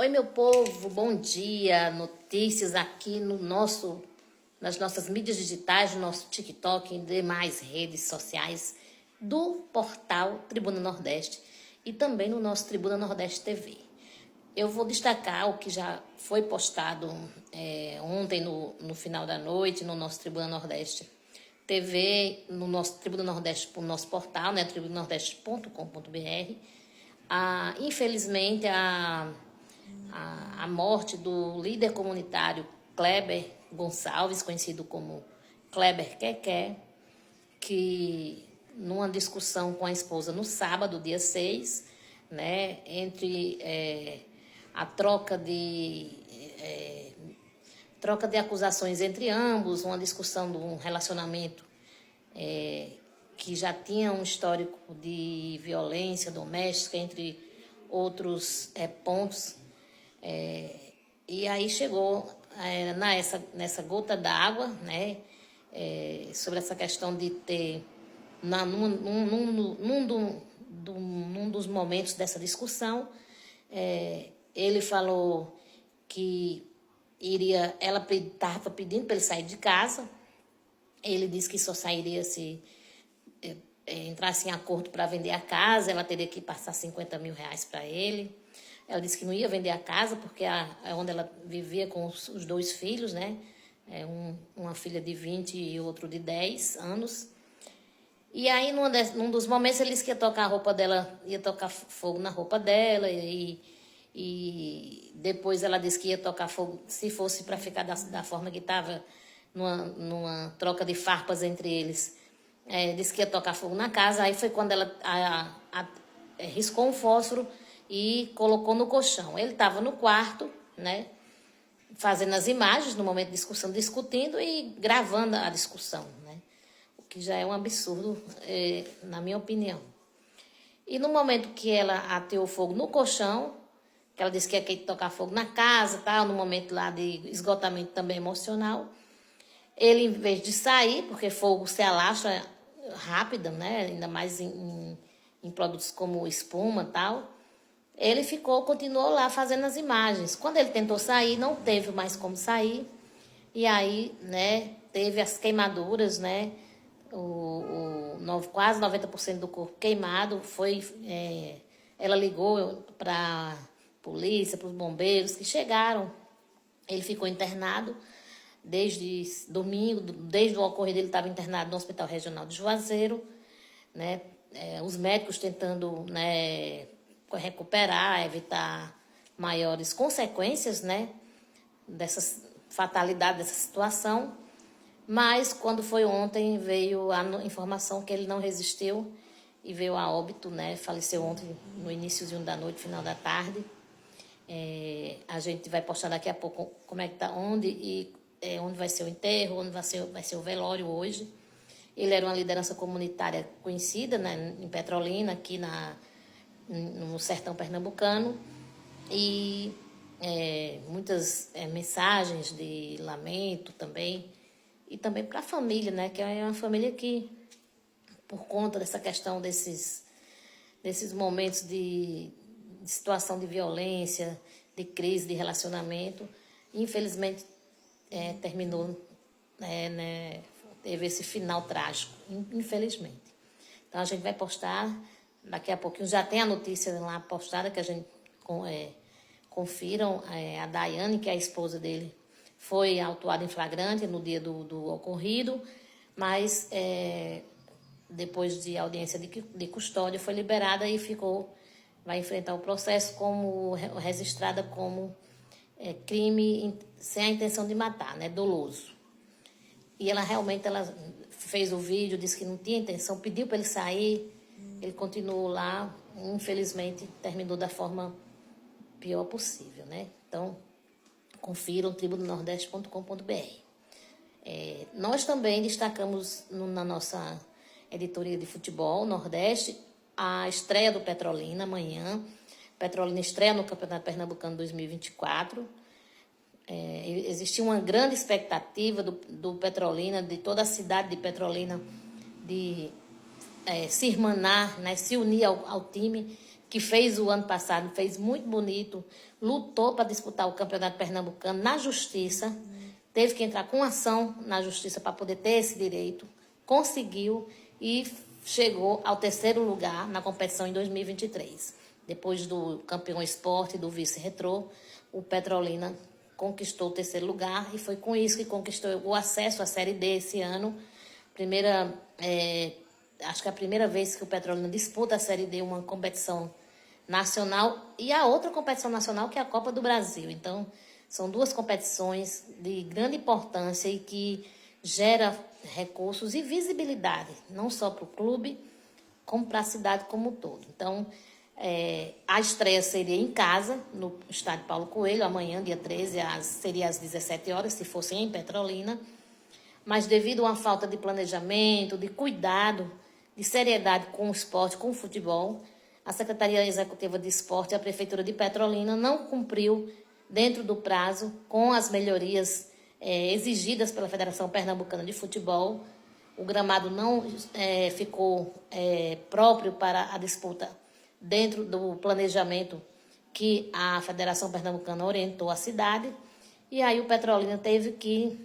Oi, meu povo, bom dia. Notícias aqui nas nossas mídias digitais, no nosso TikTok e demais redes sociais do portal Tribuna Nordeste e também no nosso Tribuna Nordeste TV. Eu vou destacar o que já foi postado ontem no final da noite no nosso Tribuna Nordeste TV, no nosso Tribuna Nordeste, no nosso portal, né, tribunanordeste.com.br. Infelizmente, a morte do líder comunitário Kleber Gonçalves, conhecido como Kleber Keké, que numa discussão com a esposa no sábado, dia 6, né, entre a troca de acusações entre ambos, uma discussão de um relacionamento que já tinha um histórico de violência doméstica, entre outros pontos. E aí chegou nessa gota d'água, né, sobre essa questão de ter, num dos momentos dessa discussão, ele falou que ela estava pedindo para ele sair de casa. Ele disse que só sairia se entrasse em acordo para vender a casa, ela teria que passar 50 mil reais para ele. Ela disse que não ia vender a casa porque é onde ela vivia com os dois filhos, né? Uma filha de 20 e outro de 10 anos. E aí, num dos momentos, ele disse que ia tocar a roupa dela, ia tocar fogo na roupa dela, e depois ela disse que ia tocar fogo se fosse para ficar da forma que estava, numa troca de farpas entre eles. Disse que ia tocar fogo na casa. Aí foi quando ela riscou um fósforo e colocou no colchão. Ele estava no quarto, né, fazendo as imagens no momento de discussão, discutindo e gravando a discussão, né, o que já é um absurdo, na minha opinião. E no momento que ela ateou fogo no colchão, que ela disse que ia tocar fogo na casa, tal, no momento lá de esgotamento também emocional, ele, em vez de sair, porque fogo se alastra rápido, né, ainda mais em produtos como espuma e tal, ele continuou lá fazendo as imagens. Quando ele tentou sair, não teve mais como sair, e aí, né, teve as queimaduras, né, quase 90% do corpo queimado. Ela ligou para polícia, para os bombeiros, que chegaram. Ele ficou internado desde domingo, desde o ocorrido ele estava internado no Hospital Regional de Juazeiro, né? Os médicos tentando, né, recuperar, evitar maiores consequências, né, dessa fatalidade, dessa situação. Mas quando foi ontem, veio a informação que ele não resistiu e veio a óbito, né? Faleceu ontem no iníciozinho da noite, final da tarde. A gente vai postar daqui a pouco como é que tá, onde vai ser o enterro, onde vai ser o velório hoje. Ele era uma liderança comunitária conhecida, né, em Petrolina, aqui no sertão pernambucano, e muitas mensagens de lamento também, e também para a família, né, que é uma família que, por conta dessa questão desses momentos de situação de violência, de crise, de relacionamento, infelizmente terminou, né, teve esse final trágico, infelizmente. Então a gente vai postar daqui a pouquinho, já tem a notícia lá postada, que a gente confiram. A Daiane, que é a esposa dele, foi autuada em flagrante no dia do ocorrido, mas depois de audiência de custódia foi liberada e vai enfrentar o processo como registrada como crime sem a intenção de matar, né, doloso. E ela fez o vídeo, disse que não tinha intenção, pediu para ele sair, ele continuou lá, infelizmente terminou da forma pior possível, né? Então, confiram tribunanordeste.com.br. Nós também destacamos na nossa editoria de futebol Nordeste a estreia do Petrolina amanhã. Petrolina estreia no Campeonato Pernambucano 2024. Existia uma grande expectativa do Petrolina, de toda a cidade de Petrolina, de se irmanar, né, se unir ao time, que fez o ano passado, fez muito bonito, lutou para disputar o Campeonato Pernambucano na Justiça, teve que entrar com ação na Justiça para poder ter esse direito, conseguiu e chegou ao 3º lugar na competição em 2023. Depois do campeão esporte e do vice-retrô, o Petrolina conquistou o 3º lugar e foi com isso que conquistou o acesso à Série D esse ano. Acho que é a primeira vez que o Petrolina disputa a Série D, uma competição nacional, e a outra competição nacional que é a Copa do Brasil. Então, são 2 competições de grande importância e que gera recursos e visibilidade, não só para o clube, como para a cidade como um todo. Então, a estreia seria em casa, no estádio Paulo Coelho, amanhã, dia 13, seria às 17 horas, se fosse em Petrolina. Mas devido a uma falta de planejamento, de cuidado, de seriedade com o esporte, com o futebol, a Secretaria Executiva de Esporte e a Prefeitura de Petrolina não cumpriu dentro do prazo com as melhorias exigidas pela Federação Pernambucana de Futebol. O gramado não ficou próprio para a disputa dentro do planejamento que a Federação Pernambucana orientou a cidade. E aí o Petrolina teve que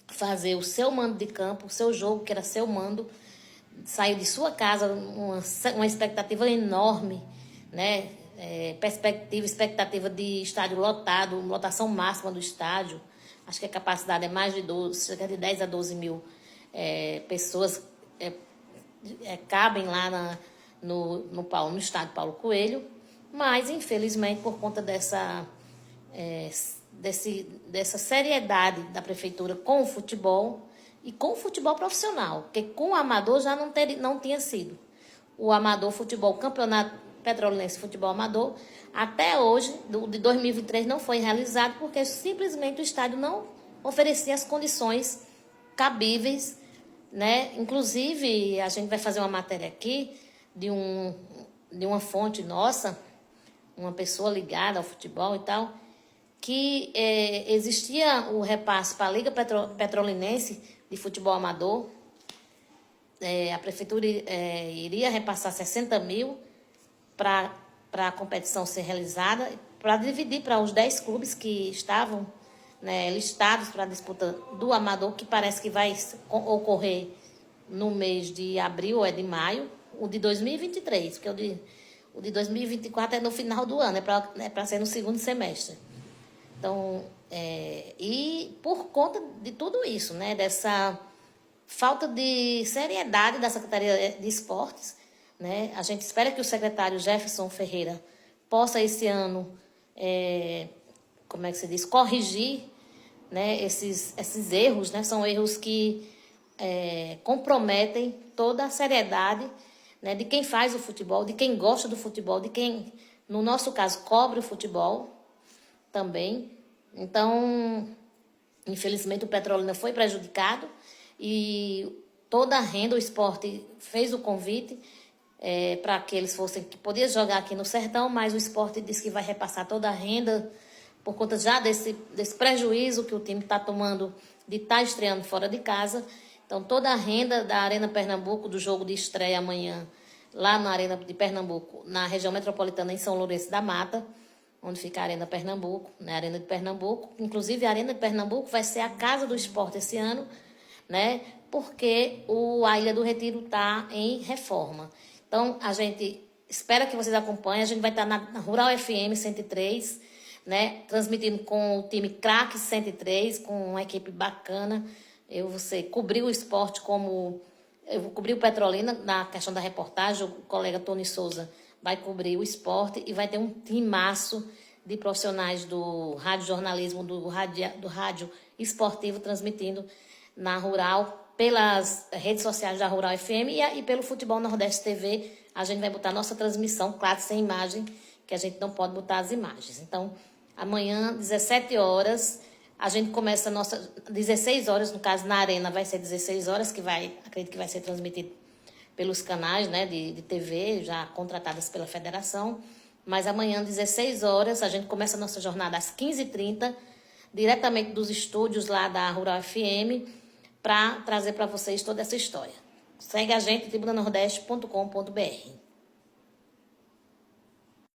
fazer o seu mando de campo, o seu jogo, que era seu mando, saiu de sua casa, uma expectativa enorme, né? Expectativa de estádio lotado, lotação máxima do estádio. Acho que a capacidade é mais de 12, cerca de 10 a 12 mil pessoas cabem lá no estádio Paulo Coelho, mas infelizmente por conta dessa seriedade da prefeitura com o futebol e com o futebol profissional, porque com o amador já não tinha sido. O amador futebol, o Campeonato Petrolinense Futebol Amador, até hoje, de 2023, não foi realizado porque simplesmente o estádio não oferecia as condições cabíveis, né? Inclusive, a gente vai fazer uma matéria aqui de uma fonte nossa, uma pessoa ligada ao futebol e tal, que existia o repasse para a Liga Petrolinense de Futebol Amador. A prefeitura iria repassar 60 mil para a competição ser realizada, para dividir para os 10 clubes que estavam, né, listados para a disputa do Amador, que parece que vai ocorrer no mês de abril ou de maio, o de 2023, porque o de 2024 é no final do ano, é para ser no 2º semestre. Então, e por conta de tudo isso, né, dessa falta de seriedade da Secretaria de Esportes, né, a gente espera que o secretário Jefferson Ferreira possa esse ano, corrigir, né, esses erros, né, são erros que comprometem toda a seriedade, né, de quem faz o futebol, de quem gosta do futebol, de quem, no nosso caso, cobre o futebol também. Então, infelizmente, o Petrolina foi prejudicado e toda a renda, o esporte fez o convite para que eles que podiam jogar aqui no Sertão, mas o esporte disse que vai repassar toda a renda por conta já desse prejuízo que o time está tomando de estar estreando fora de casa. Então, toda a renda da Arena Pernambuco, do jogo de estreia amanhã, lá na Arena de Pernambuco, na região metropolitana, em São Lourenço da Mata, onde fica a Arena Pernambuco, né? Arena de Pernambuco. Inclusive, a Arena de Pernambuco vai ser a casa do esporte esse ano, né? Porque a Ilha do Retiro está em reforma. Então, a gente espera que vocês acompanhem. A gente vai estar na Rural FM 103, né? Transmitindo com o time Craque 103, com uma equipe bacana. Eu vou cobrir o esporte eu vou cobrir o Petrolina na questão da reportagem. O colega Tony Souza vai cobrir o esporte e vai ter um timaço de profissionais do rádio jornalismo, do rádio esportivo, transmitindo na Rural, pelas redes sociais da Rural FM e pelo Futebol Nordeste TV. A gente vai botar nossa transmissão, claro, sem imagem, que a gente não pode botar as imagens. Então, amanhã, 17 horas, a gente começa 16 horas, no caso, na Arena vai ser 16 horas, acredito que vai ser transmitido pelos canais, né, de TV, já contratadas pela federação. Mas amanhã, 16 horas, a gente começa a nossa jornada às 15h30, diretamente dos estúdios lá da Rural FM, para trazer para vocês toda essa história. Segue a gente, tribunanordeste.com.br.